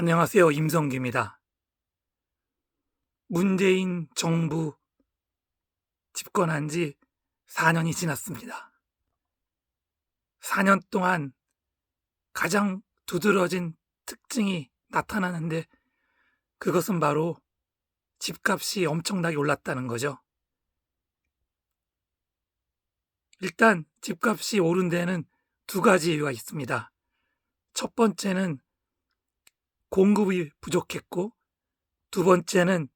안녕하세요. 임성규입니다. 문재인 정부 집권한 지 4년이 지났습니다. 4년 동안 가장 두드러진 특징이 나타나는데 그것은 바로 집값이 엄청나게 올랐다는 거죠. 일단 집값이 오른 데에는 두 가지 이유가 있습니다. 첫 번째는 공급이 부족했고, 두 번째는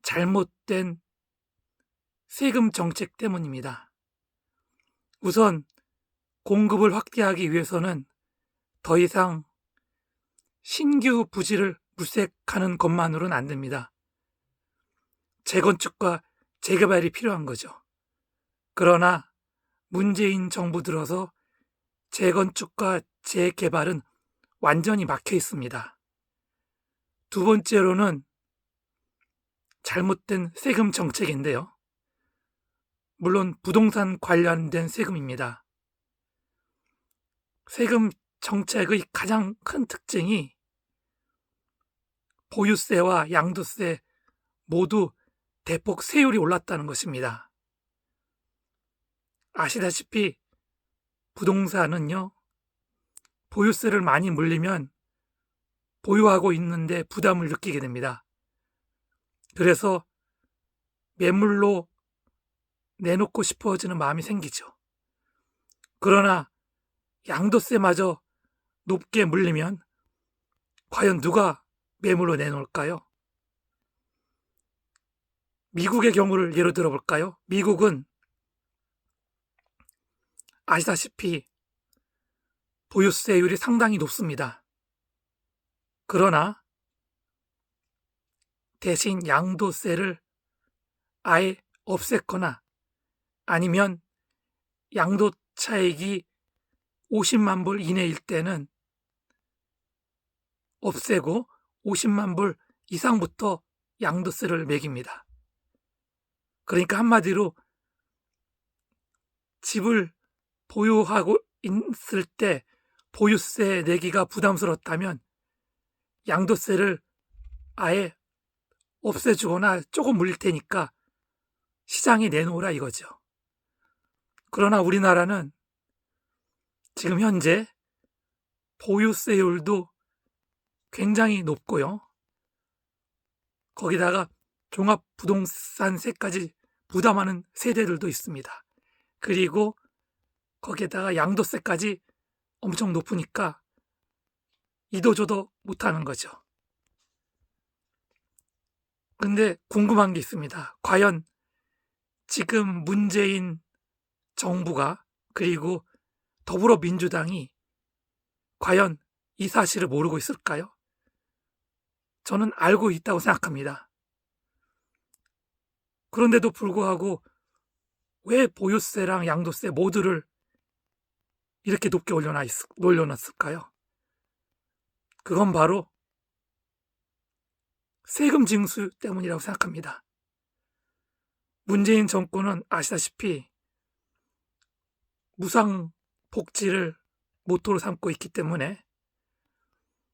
잘못된 세금 정책 때문입니다. 우선 공급을 확대하기 위해서는 더 이상 신규 부지를 물색하는 것만으로는 안 됩니다. 재건축과 재개발이 필요한 거죠. 그러나 문재인 정부 들어서 재건축과 재개발은 완전히 막혀 있습니다. 두 번째로는 잘못된 세금 정책인데요. 물론 부동산 관련된 세금입니다. 세금 정책의 가장 큰 특징이 보유세와 양도세 모두 대폭 세율이 올랐다는 것입니다. 아시다시피 부동산은요, 보유세를 많이 물리면 보유하고 있는데 부담을 느끼게 됩니다. 그래서 매물로 내놓고 싶어지는 마음이 생기죠. 그러나 양도세마저 높게 물리면 과연 누가 매물로 내놓을까요? 미국의 경우를 예로 들어볼까요? 미국은 아시다시피 보유세율이 상당히 높습니다. 그러나 대신 양도세를 아예 없앴거나 아니면 양도 차익이 50만 불 이내일 때는 없애고 50만 불 이상부터 양도세를 매깁니다. 그러니까 한마디로 집을 보유하고 있을 때 보유세 내기가 부담스럽다면 양도세를 아예 없애주거나 조금 물릴 테니까 시장에 내놓으라 이거죠. 그러나 우리나라는 지금 현재 보유세율도 굉장히 높고요. 거기다가 종합부동산세까지 부담하는 세대들도 있습니다. 그리고 거기에다가 양도세까지 엄청 높으니까 이도저도 못하는 거죠. 근데 궁금한 게 있습니다. 과연 지금 문재인 정부가 그리고 더불어민주당이 과연 이 사실을 모르고 있을까요? 저는 알고 있다고 생각합니다. 그런데도 불구하고 왜 보유세랑 양도세 모두를 이렇게 높게 올려놨을까요? 그건 바로 세금 징수 때문이라고 생각합니다. 문재인 정권은 아시다시피 무상 복지를 모토로 삼고 있기 때문에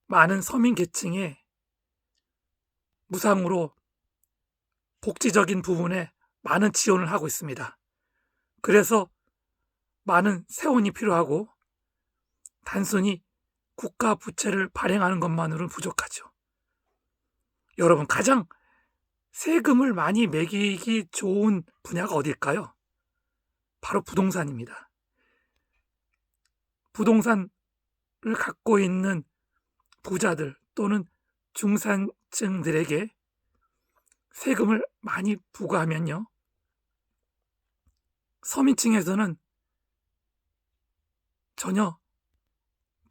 많은 서민 계층에 무상으로 복지적인 부분에 많은 지원을 하고 있습니다. 그래서 많은 세원이 필요하고 단순히 국가 부채를 발행하는 것만으로는 부족하죠. 여러분, 가장 세금을 많이 매기기 좋은 분야가 어딜까요? 바로 부동산입니다. 부동산을 갖고 있는 부자들 또는 중산층들에게 세금을 많이 부과하면요, 서민층에서는 전혀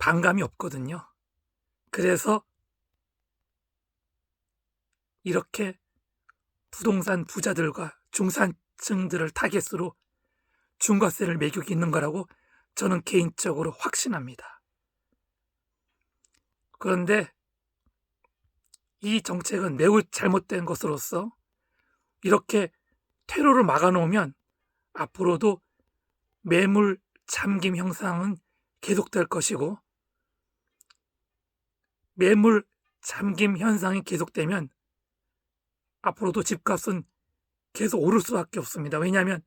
반감이 없거든요. 그래서 이렇게 부동산 부자들과 중산층들을 타겟으로 중과세를 매기고 있는 거라고 저는 개인적으로 확신합니다. 그런데 이 정책은 매우 잘못된 것으로서 이렇게 퇴로를 막아놓으면 앞으로도 매물 잠김 현상은 계속될 것이고 매물 잠김 현상이 계속되면 앞으로도 집값은 계속 오를 수밖에 없습니다. 왜냐하면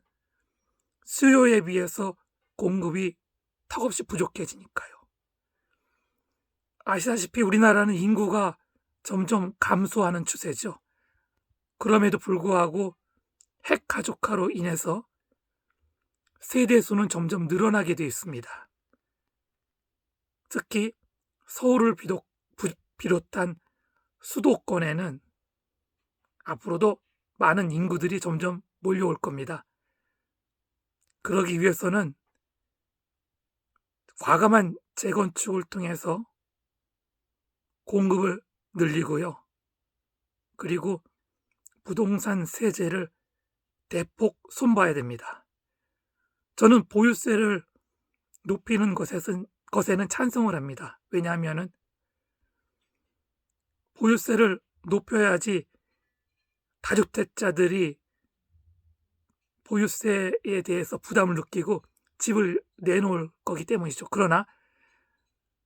수요에 비해서 공급이 턱없이 부족해지니까요. 아시다시피 우리나라는 인구가 점점 감소하는 추세죠. 그럼에도 불구하고 핵가족화로 인해서 세대 수는 점점 늘어나게 되어 있습니다. 특히 서울을 비롯한 수도권에는 앞으로도 많은 인구들이 점점 몰려올 겁니다. 그러기 위해서는 과감한 재건축을 통해서 공급을 늘리고요. 그리고 부동산 세제를 대폭 손봐야 됩니다. 저는 보유세를 높이는 것에는 찬성을 합니다. 왜냐하면 보유세를 높여야지 다주택자들이 보유세에 대해서 부담을 느끼고 집을 내놓을 거기 때문이죠. 그러나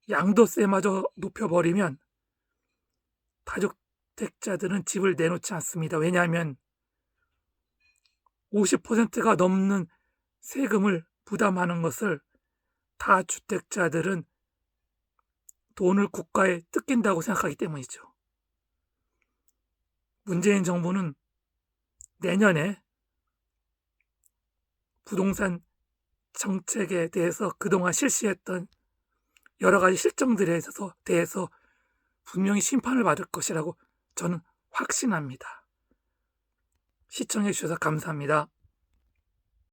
양도세마저 높여버리면 다주택자들은 집을 내놓지 않습니다. 왜냐하면 50%가 넘는 세금을 부담하는 것을 다주택자들은 돈을 국가에 뜯긴다고 생각하기 때문이죠. 문재인 정부는 내년에 부동산 정책에 대해서 그동안 실시했던 여러 가지 실정들에 대해서 분명히 심판을 받을 것이라고 저는 확신합니다. 시청해 주셔서 감사합니다.